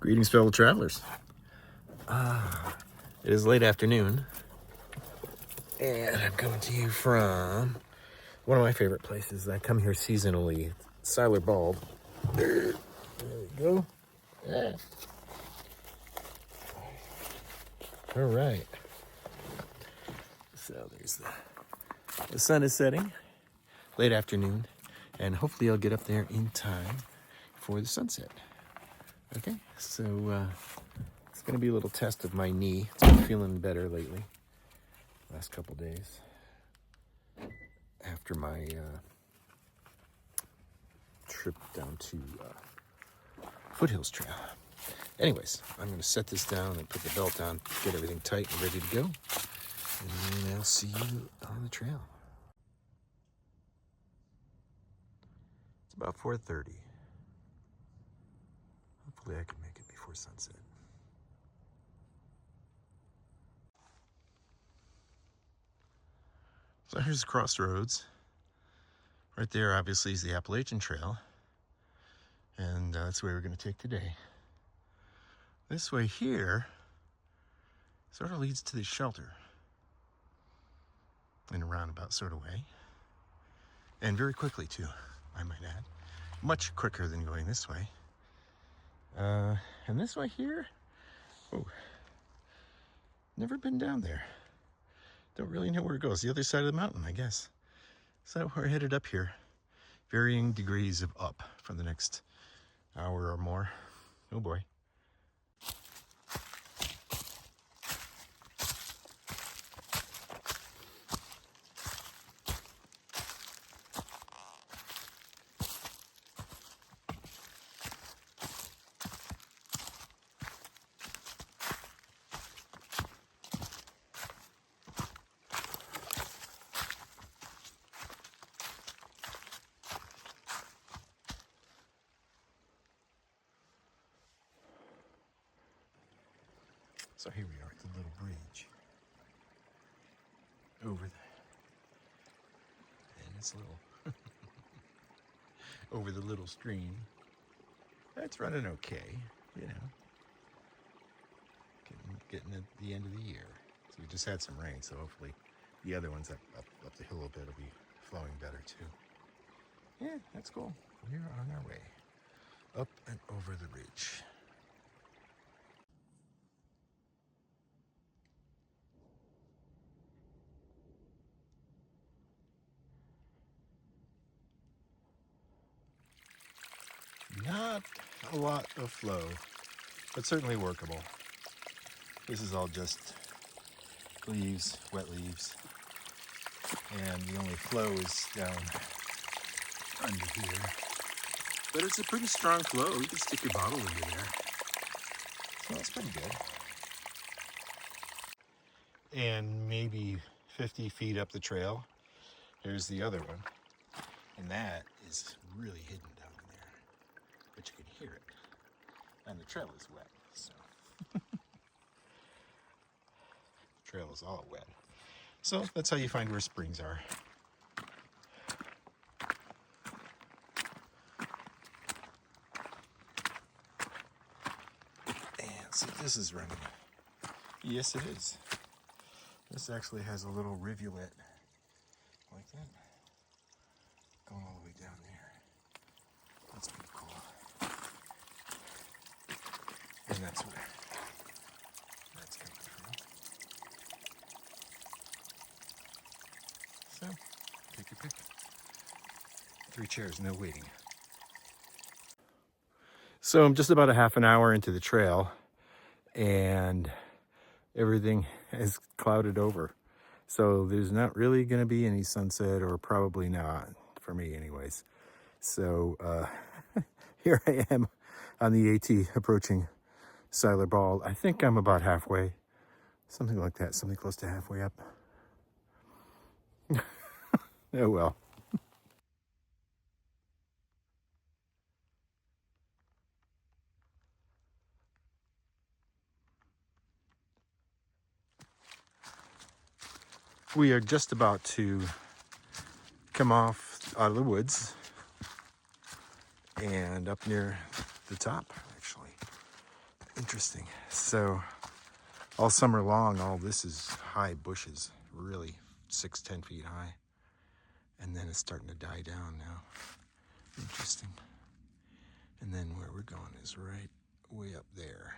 Greetings, fellow travelers. It is late afternoon, and I'm coming to you from one of my favorite places. I come here seasonally, Siler Bulb. There we go. Yeah. All right. So there's the sun is setting, late afternoon, and hopefully I'll get up there in time for the sunset. Okay, so it's going to be a little test of my knee. It's been feeling better lately, last couple days, after my trip down to Foothills Trail. Anyways, I'm going to set this down and put the belt on, get everything tight and ready to go, and then I'll see you on the trail. It's about 4:30. Hopefully I can make it before sunset. So here's the crossroads. Right there, obviously, is the Appalachian Trail. And that's the way we're going to take today. This way here sort of leads to the shelter in a roundabout sort of way. And very quickly, too, I might add. Much quicker than going this way. And this way here, oh, never been down there. Don't really know where it goes. The other side of the mountain, I guess. So we're headed up here. Varying degrees of up for the next hour or more. Oh boy. So here we are at the little bridge over there, and it's little over the little stream. That's running okay, you know. Getting at the end of the year. So we just had some rain, so hopefully the other ones up the hill a bit will be flowing better too. Yeah, that's cool. We're on our way up and over the ridge. Not a lot of flow, but certainly workable. This is all just leaves, wet leaves, and the only flow is down under here. But it's a pretty strong flow. You can stick your bottle into there. So that's pretty good. And maybe 50 feet up the trail, there's the other one. And that is really hidden down in there. But you can hear it. And the trail is wet, so. The trail is all wet. So that's how you find where springs are. And see, this is running. Yes, it is. This actually has a little rivulet like that, going all the way down there. That's pretty cool. And that's where that's coming from. So, take your pick. 3 chairs, no waiting. So I'm just about a half an hour into the trail, and everything is clouded over. So there's not really going to be any sunset, or probably not, for me anyways. So here I am on the AT approaching Siler Ball. I think I'm about halfway. Something like that, something close to halfway up. Oh well. We are just about to come off out of the woods and up near the top, actually. Interesting. So all summer long, all this is high bushes, really 6-10 feet high. And then it's starting to die down now. Interesting. And then where we're going is right way up there.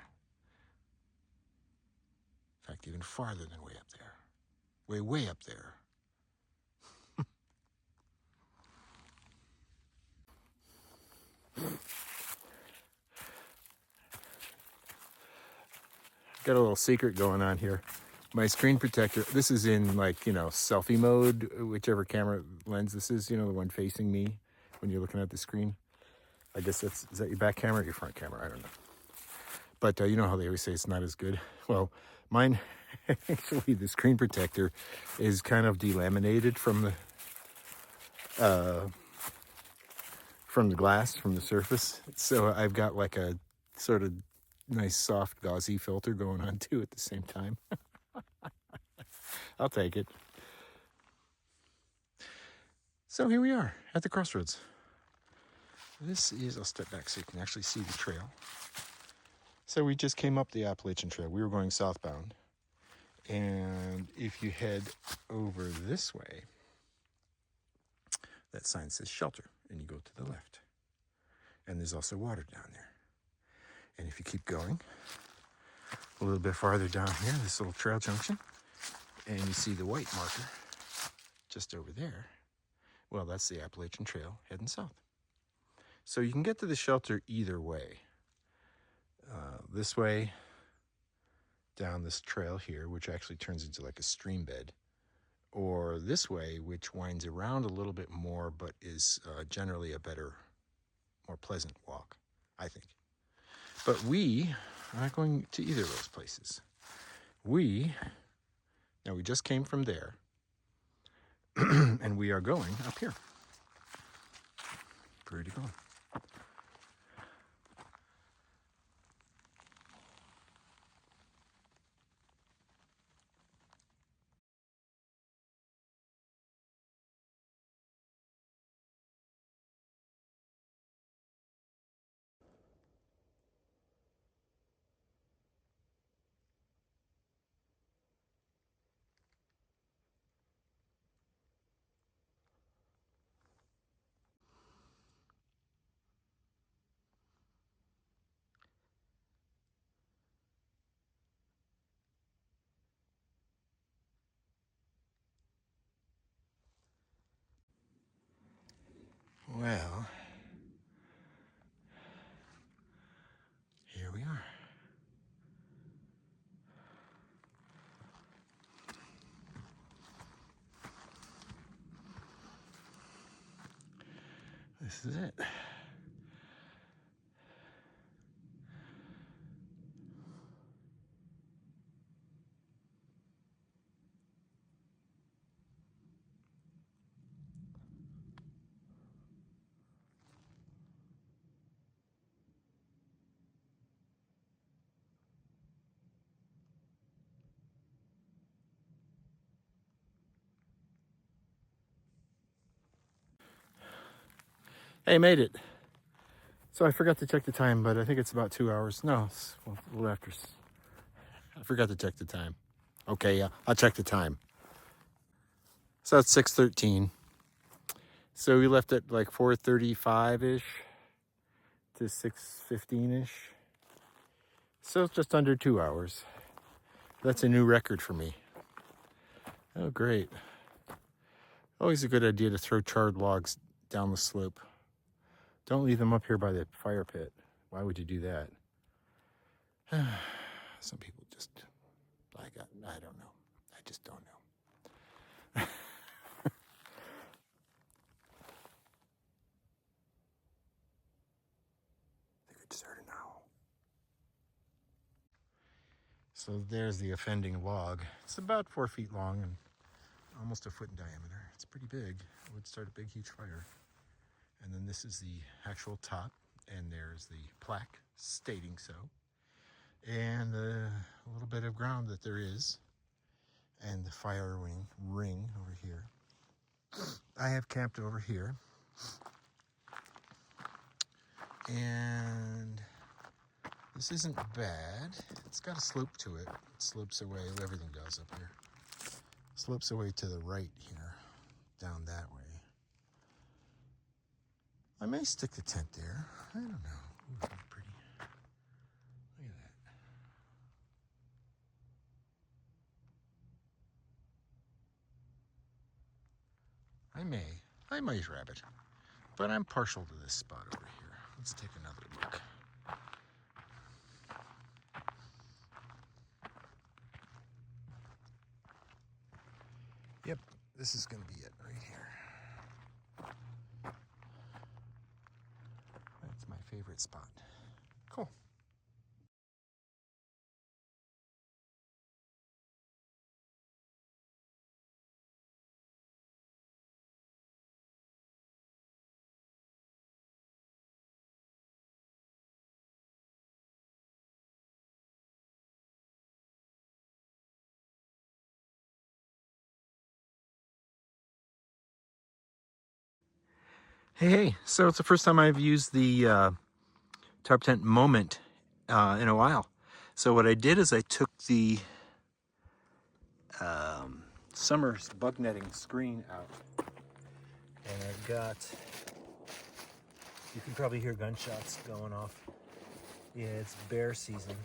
In fact, even farther than way up there. Way up there. Got a little secret going on here. My screen protector, this is in like, selfie mode, whichever camera lens this is, the one facing me when you're looking at the screen. I guess is that your back camera or your front camera? I don't know. But you know how they always say it's not as good? Well, mine, actually, the screen protector is kind of delaminated from the glass, from the surface. So I've got like a sort of nice soft gauzy filter going on too at the same time. I'll take it. So here we are at the crossroads. This is, I'll step back so you can actually see the trail. So we just came up the Appalachian Trail. We were going southbound. And if you head over this way, that sign says shelter, and you go to the left. And there's also water down there. And if you keep going a little bit farther down here, this little trail junction, and you see the white marker just over there, well, that's the Appalachian Trail heading south. So you can get to the shelter either way. This way, down this trail here, which actually turns into like a stream bed, or this way, which winds around a little bit more, but is generally a better, more pleasant walk, I think. But we are not going to either of those places. Now we just came from there, and we are going up here. Pretty cool. Well, here we are. This is it. Hey, made it. So I forgot to check the time, but I think it's about 2 hours. No, it's a little after. I forgot to check the time. Okay, yeah, I'll check the time. So it's 6:13. So we left at like 4:35-ish to 6:15-ish. So it's just under 2 hours. That's a new record for me. Oh, great. Always a good idea to throw charred logs down the slope. Don't leave them up here by the fire pit. Why would you do that? Some people just, I don't know. I just don't know. I think I just heard an owl. So there's the offending log. It's about 4 feet long and almost a foot in diameter. It's pretty big. It would start a big, huge fire. And then this is the actual top, and there's the plaque stating so. And a little bit of ground that there is, and the fire ring over here. I have camped over here, and This isn't bad. It's got a slope to it. It slopes away. Everything does up here. Slopes away to the right here, down that way. I may stick the tent there. I don't know. Ooh, that's pretty. Look at that. I might grab it, but I'm partial to this spot over here. Let's take another look. Yep, this is going to be it right here. That's my favorite spot. Cool. Hey, so it's the first time I've used the Tarptent Moment in a while. So what I did is I took the summer bug netting screen out, and I've got, you can probably hear gunshots going off. Yeah, it's bear season.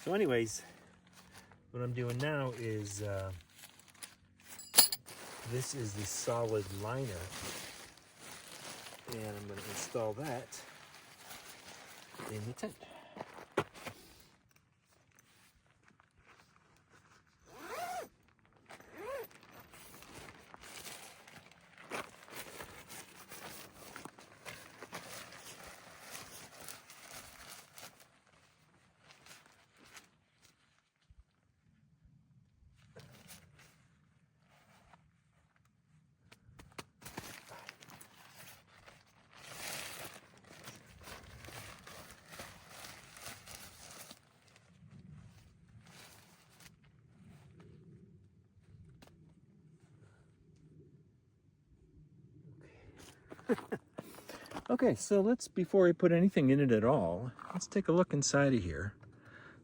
So anyways, what I'm doing now is, this is the solid liner, and I'm going to install that in the tent. Okay, so before I put anything in it at all, let's take a look inside of here.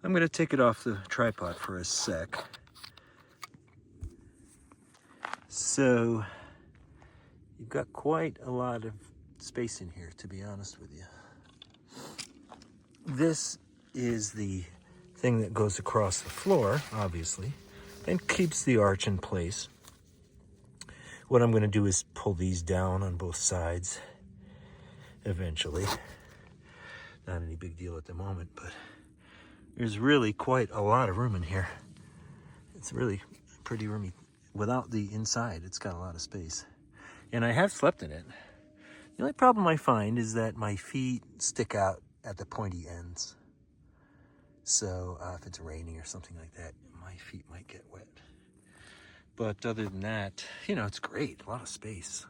I'm going to take it off the tripod for a sec. So, you've got quite a lot of space in here, to be honest with you. This is the thing that goes across the floor, obviously, and keeps the arch in place. What I'm going to do is pull these down on both sides eventually. Not any big deal at the moment, but there's really quite a lot of room in here. It's really pretty roomy. Without the inside, it's got a lot of space. And I have slept in it. The only problem I find is that my feet stick out at the pointy ends. So if it's raining or something like that, my feet might get wet. But other than that, you know, it's great. A lot of space.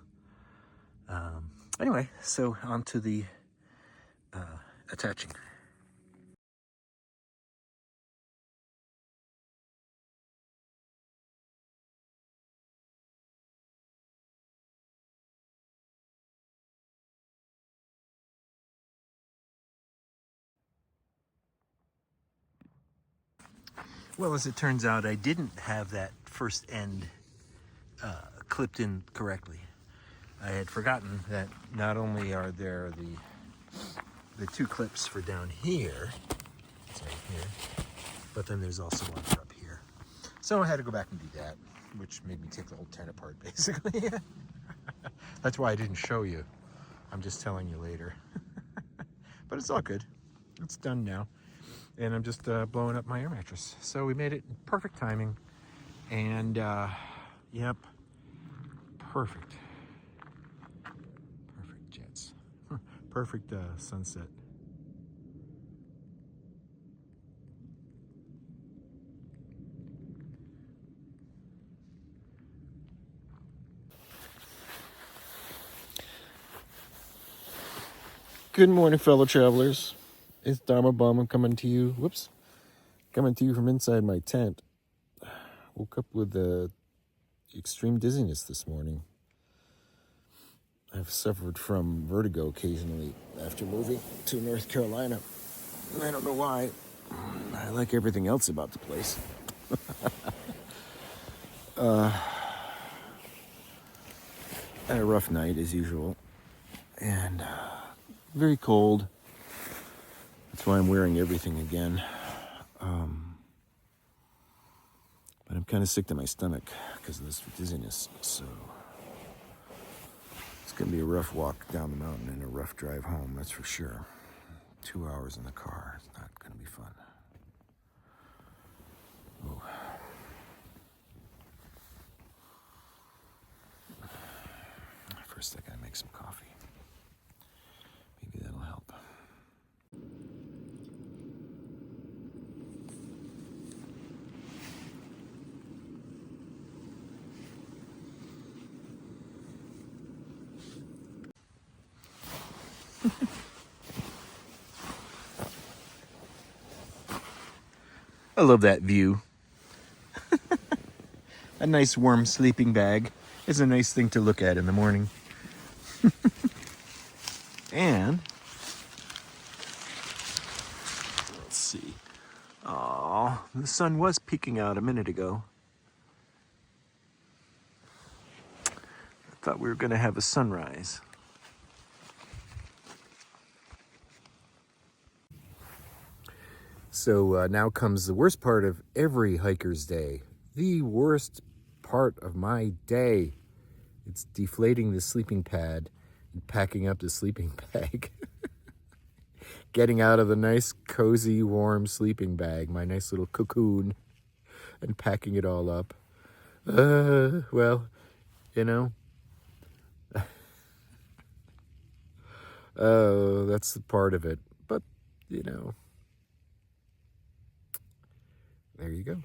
Anyway, so on to the attaching. Well, as it turns out, I didn't have that first end clipped in correctly. I had forgotten that not only are there the two clips for down here, it's right here, but then there's also one for up here. So I had to go back and do that, which made me take the whole tent apart, basically. That's why I didn't show you. I'm just telling you later. But it's all good. It's done now. And I'm just blowing up my air mattress. So we made it in perfect timing. And, yep, perfect. Perfect jets. Perfect sunset. Good morning, fellow travelers. It's Dharma Bum coming to you. Whoops. Coming to you from inside my tent. Woke up with extreme dizziness this morning. I've suffered from vertigo occasionally after moving to North Carolina. I don't know why. I like everything else about the place. Had a rough night as usual, and very cold. That's why I'm wearing everything again. But I'm kind of sick to my stomach because of this dizziness. So it's going to be a rough walk down the mountain and a rough drive home, that's for sure. 2 hours in the car. It's not going to be fun. Oh. First, I got to make some coffee. Maybe that'll help. I love that view. A nice warm sleeping bag is a nice thing to look at in the morning. And let's see. Oh, the sun was peeking out a minute ago. I thought we were going to have a sunrise. So now comes the worst part of every hiker's day. The worst part of my day. It's deflating the sleeping pad and packing up the sleeping bag. Getting out of the nice, cozy, warm sleeping bag, my nice little cocoon, and packing it all up. Well, you know. Oh, that's the part of it. But, you know. There you go.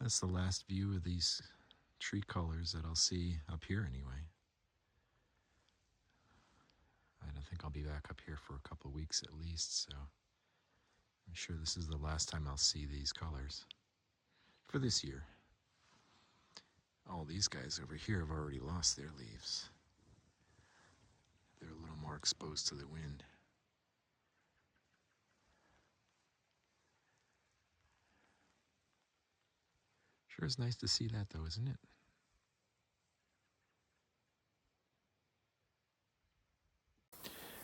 That's the last view of these tree colors that I'll see up here anyway. I don't think I'll be back up here for a couple of weeks at least, so I'm sure this is the last time I'll see these colors for this year. All these guys over here have already lost their leaves. They're a little more exposed to the wind. Sure is nice to see that though, isn't it?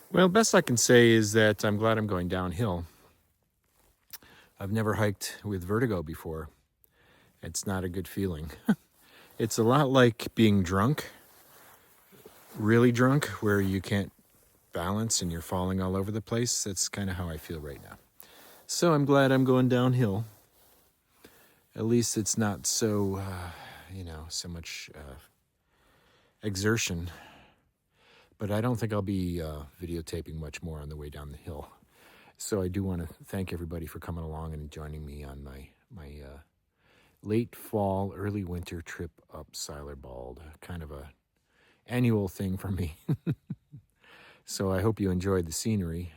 Well, best I can say is that I'm glad I'm going downhill. I've never hiked with vertigo before. It's not a good feeling. It's a lot like being drunk, really drunk, where you can't balance and you're falling all over the place. That's kind of how I feel right now. So I'm glad I'm going downhill. At least it's not so, so much exertion. But I don't think I'll be videotaping much more on the way down the hill. So I do want to thank everybody for coming along and joining me on my late fall, early winter trip up Siler Bald. Kind of a annual thing for me. So I hope you enjoyed the scenery.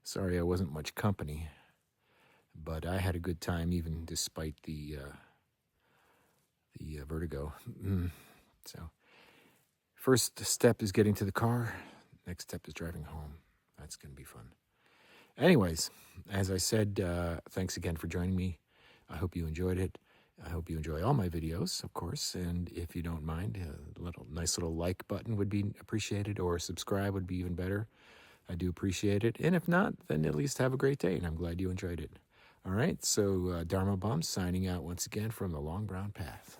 Sorry I wasn't much company, but I had a good time even despite the vertigo. So first step is getting to the car. Next step is driving home. That's going to be fun. Anyways, as I said, thanks again for joining me. I hope you enjoyed it. I hope you enjoy all my videos, of course. And if you don't mind, a nice little like button would be appreciated, or subscribe would be even better. I do appreciate it. And if not, then at least have a great day, and I'm glad you enjoyed it. All right, so Dharma Bum signing out once again from the Long Brown Path.